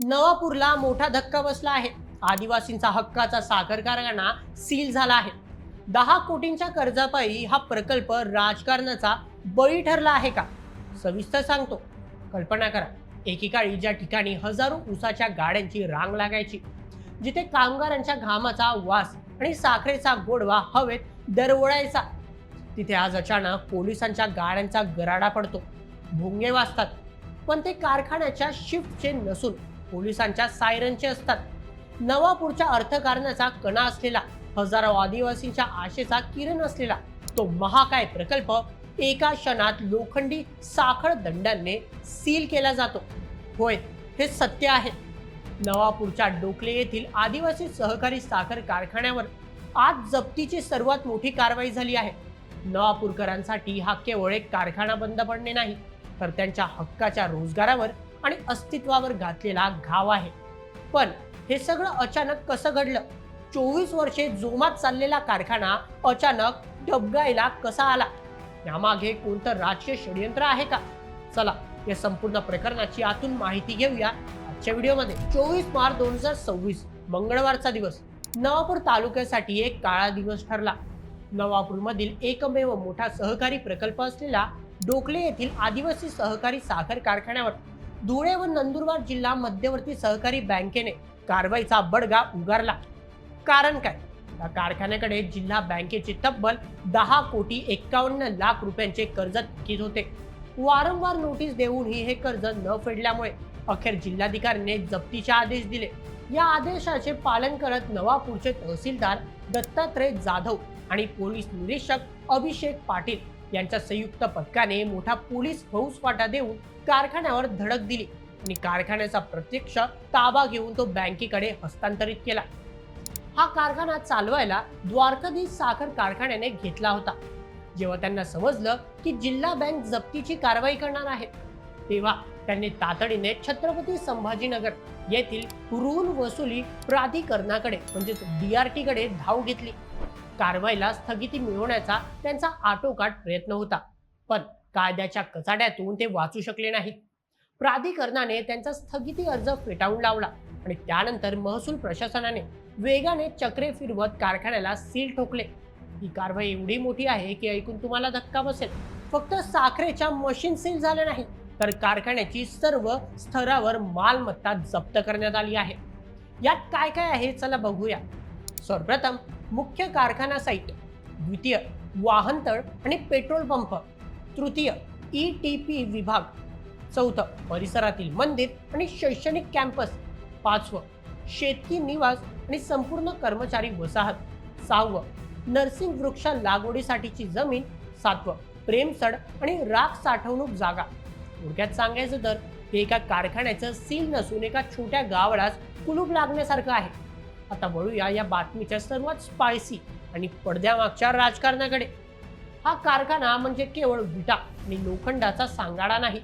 नवापूरला मोठा धक्का बसला आहे। आदिवासींचा हक्काचा साखर कारखाना सील झाला आहे। 10 कोटींच्या कर्जापायी हा प्रकल्प राजकारणाचा बळी ठरला आहे का? सविस्तर सांगतो। कल्पना करा, एकेकाळी ज्या ठिकाणी हजारो ऊसाच्या गाड्यांची रांग लागायची, जिथे कामगारांच्या घामाचा वास आणि साखरेचा गोडवा हवेत दरवळायचा, तिथे आज अचानक पोलिसांच्या गाड्यांचा गराडा पडतो। भोंगे वाजतात, पण ते कारखान्याच्या शिफ्टचे नसून पोलिसांच्या सायरनचे असतात। नवापूरच्या अर्थकारणाचा कणा असलेला, हजारो आदिवासींच्या आशेचा किरण असलेला तो महाकाय प्रकल्प एका क्षणात लोखंडी साखळ दंडांनी सील केला जातो। होय, हे सत्य आहे। नवापूरच्या डोकले येथील आदिवासी सहकारी साखर कारखान्यावर आज जप्तीची सर्वात मोठी कारवाई झाली आहे। नवापूरकरांसाठी हा केवळ एक कारखाना बंद पडणे नाही, तर त्यांच्या हक्काच्या रोजगारावर आणि अस्तित्वावर घातलेला घाव आहे। पण हे सगळं अचानक कसं घडलं? 24 वर्षे जोमात चाललेला कारखाना अचानक डबघाईला कसा आला? यामागे कोणतं राजकीय षडयंत्र आहे का? चला, या संपूर्ण प्रकरणाची आतून माहिती घेऊया आजच्या व्हिडिओमध्ये। 24 मार्च 2026 मंगळवारचा दिवस नवापूर तालुक्यासाठी एक काळा दिवस ठरला। नवापूरमधील एकमेव मोठा सहकारी प्रकल्प असलेला डोकले येथील आदिवासी सहकारी साखर कारखान्यावर धुळे व नंदुरबार जिल्हा मध्यवर्ती सहकारी बँकेने कारवाईचा बडगा उगारला। कारण काय? या कारखान्याकडे जिल्हा बँकेचे तब्बल 10,51,00,000 रुपयांचे कर्ज थकीत होते। वारंवार नोटीस देऊनही हे कर्ज न फेडल्यामुळे अखेर जिल्हाधिकाऱ्यांनी जप्तीचे आदेश दिले। या आदेशाचे पालन करत नवापूरचे तहसीलदार दत्तात्रय जाधव आणि पोलीस निरीक्षक अभिषेक पाटील यांच्या संयुक्त पथकाने मोठा पोलीस फौजफाटा देऊन कारखान्यावर धडक दिली आणि कारखान्याचा प्रत्यक्ष ताबा घेऊन तो बँकेकडे हस्तांतरित केला। हा कारखाना चालवायला द्वारकाधीश साखर कारखान्याने घेतला होता। जेव्हा त्यांना समजलं की जिल्हा बँक जप्तीची कारवाई करणार आहे, तेव्हा त्यांनी तातडीने छत्रपती संभाजीनगर येथील ऋण वसुली प्राधिकरणाकडे म्हणजेच DRT कडे धाव घेतली। कारवाईला स्थगिती मिळवण्याचा त्यांचा आटोकाट प्रयत्न होता, पण कायद्याच्या कचाड्यातून ते वाचू शकले नाहीत। प्राधिकरणाने त्यांचा स्थगिती अर्ज फेटाळून लावला आणि त्यानंतर महसूल प्रशासनाने वेगाने चक्रे फिरवत कारखान्याला सील ठोकले। ही कारवाई एवढी मोठी आहे की ऐकून तुम्हाला धक्का बसेल। फक्त साखरेच्या मशीन सील झाल्या नाही, तर कारखान्याची सर्व स्तरावर मालमत्ता जप्त करण्यात आली आहे। यात काय काय आहे चला बघूया। सर्वप्रथम मुख्य कारखाना साइट, द्वितीय वाहनतळ आणि पेट्रोल पंप, तृतीय ETP विभाग, चौथं परिसरातील मंदिर आणि शैक्षणिक कॅम्पस, पाचवं शेतकी निवास आणि संपूर्ण कर्मचारी वसाहत, सहावं नर्सिंग वृक्ष लागवडीसाठीची जमीन, सातवं प्रेमसड आणि राख साठवणूक जागा। थोडक्यात सांगायचं तर हे एका कारखान्याचं सील नसून एका छोट्या गावालाच कुलूप लागण्यासारखं आहे। आता वळूया या बातमीच्या सर्वात स्पायसी आणि पडद्यामागच्या राजकारणाकडे। हा कारखाना म्हणजे केवळ विटा आणि लोखंडाचा सांगाडा नाही।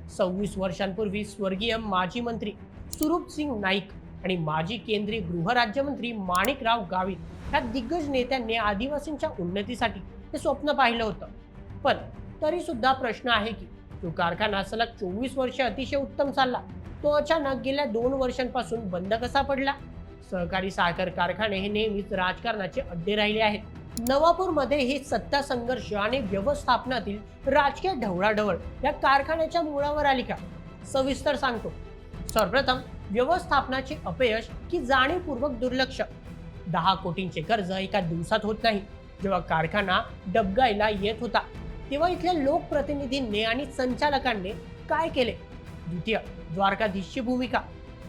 26 वर्षांपूर्वी स्वर्गीय माजी मंत्री सुरूप सिंग नाईक आणि माजी केंद्रीय गृहराज्यमंत्री माणिकराव गावित या दिग्गज नेत्यांनी आदिवासींच्या उन्नतीसाठी हे स्वप्न पाहिलं होतं। पण तरी सुद्धा प्रश्न आहे की तो कारखाना सलग 24 वर्षे अतिशय उत्तम चालला, तो अचानक गेल्या 2 वर्षांपासून बंद कसा पडला? सहकारी साखर कारखाने हे नेहमीच राजकारणाचे अड्डे राहिले आहेत। नवापूरमध्ये हे सत्ता संघर्ष आणि व्यवस्थापनातील राजकीय ढवळाढवळ या कारखान्याच्या मुळावर आली का? सविस्तर सांगतो। सर्वप्रथम व्यवस्थापनाचे अपयश की जाणीवपूर्वक दुर्लक्ष। 10 कोटींचे कर्ज एका दिवसात होत नाही। जेव्हा कारखाना डबघाईला येत होता, तेव्हा इथल्या लोकप्रतिनिधींनी आणि संचालकांनी काय केले? द्वितीय द्वारकाधीशची भूमिका।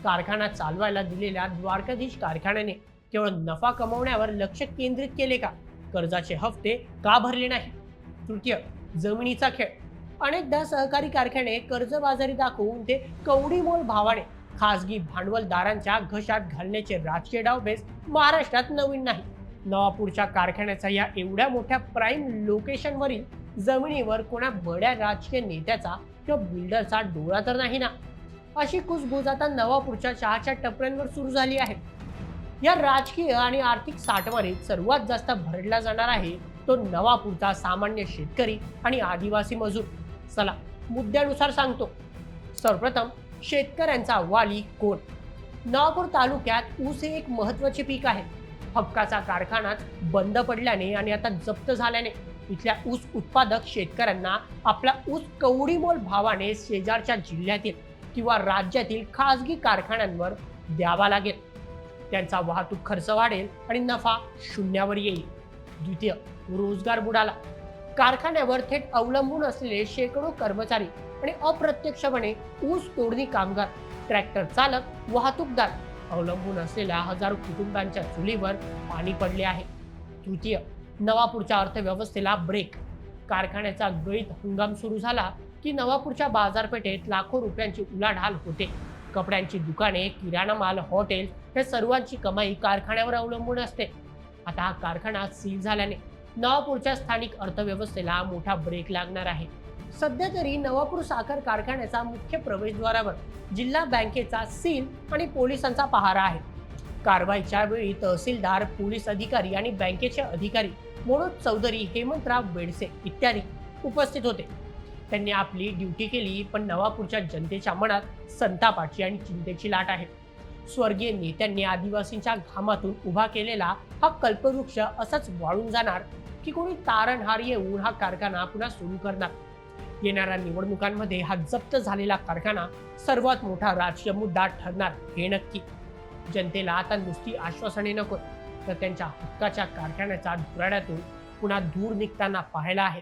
कारखाना चालवायला दिलेल्या द्वारकाधीश कारखान्याने केवळ नफा कमवण्यावर लक्ष केंद्रित केले का? कर्जाचे हप्ते का भरले नाही? तृतीय जमिनीचा खेळ। अनेकदा सहकारी कारखाने कर्जबाजारी दाखवून ते कवडीमोल भावाने खासगी भांडवलदारांच्या घशात घालण्याचे राजकीय डावपेच महाराष्ट्रात नवीन नाही। नवापूरच्या कारखान्याचा या एवढ्या मोठ्या प्राईम लोकेशनवरील जमिनीवर कोणा बड्या राजकीय नेत्याचा किंवा बिल्डरचा डोळा तर नाही ना? अशी कुजबूज आता नवापूरच्या चहाच्या टपऱ्यांवर सुरू झाली आहे। या राजकीय आणि आर्थिक साठवणीत सर्वात जास्त भरडला जाणार आहे तो नवापूरचा सामान्य शेतकरी आणि आदिवासी मजूर। चला मुद्द्यानुसार सांगतो। सर्वप्रथम शेतकऱ्यांचा वाली कोण? नवापूर तालुक्यात ऊस हे एक महत्त्वाचे पीक आहे. हक्काचा कारखाना बंद पडल्याने आणि आता जप्त झाल्याने इथल्या ऊस उत्पादक शेतकऱ्यांना आपला ऊस कवडीमोल भावाने शेजारच्या जिल्ह्यातील किंवा राज्यातील खासगी कारखान्यांवर द्यावा लागेल. त्यांचा वाहतूक खर्च वाढेल आणि नफा शून्यावर येईल. द्वितीय, रोजगार बुडाला. कारखान्यावर थेट अवलंबून असलेले शेकडो कर्मचारी आणि अप्रत्यक्षपणे ऊस तोडणी कामगार, ट्रॅक्टर चालक, वाहतूकदार अवलंबून असलेल्या हजारो कुटुंबांच्या चुलीवर पाणी पडले आहे. तृतीय, नवापूरच्या अर्थव्यवस्थेला ब्रेक. कारखान्याचा गळीत हंगाम सुरू झाला की नवापूरच्या बाजारपेठेत लाखो रुपयांची उलाढाल होते. कपड्यांची दुकाने, किराणा माल, हॉटेल हे सर्वांची कमाई कारखान्यावर अवलंबून असते. आता हा कारखाना सील झाल्याने नवापूरच्या स्थानिक अर्थव्यवस्थेला मोठा ब्रेक लागणार आहे. सध्या तरी नवापूर साखर कारखान्याचा मुख्य प्रवेशद्वारावर जिल्हा बँकेचा सील आणि पोलिसांचा पहारा आहे. कारवाईच्या वेळी तहसीलदार, पोलीस अधिकारी आणि बँकेचे अधिकारी मनोज चौधरी, हेमंतराव बेडसे इत्यादी उपस्थित होते. त्यांनी आपली ड्युटी केली, पण नवापूरच्या जनतेच्या मनात संतापाची आणि चिंतेची लाट आहे. स्वर्गीय नेत्यांनी आदिवासींच्या घामातून उभा केलेला हा कल्पवृक्ष असाच वाळून जाणार की कोणी तारणहार येऊन हा कारखाना पुन्हा सुरू करणार? येणाऱ्या निवडणुकांमध्ये हा जप्त झालेला कारखाना सर्वात मोठा राजकीय मुद्दा ठरणार हे नक्की. जनतेला आता नुसती आश्वासने नको, तर त्यांच्या हक्काच्या कारखान्याचा धुराड्यातून पुन्हा धूर निघताना पाहायला आहे.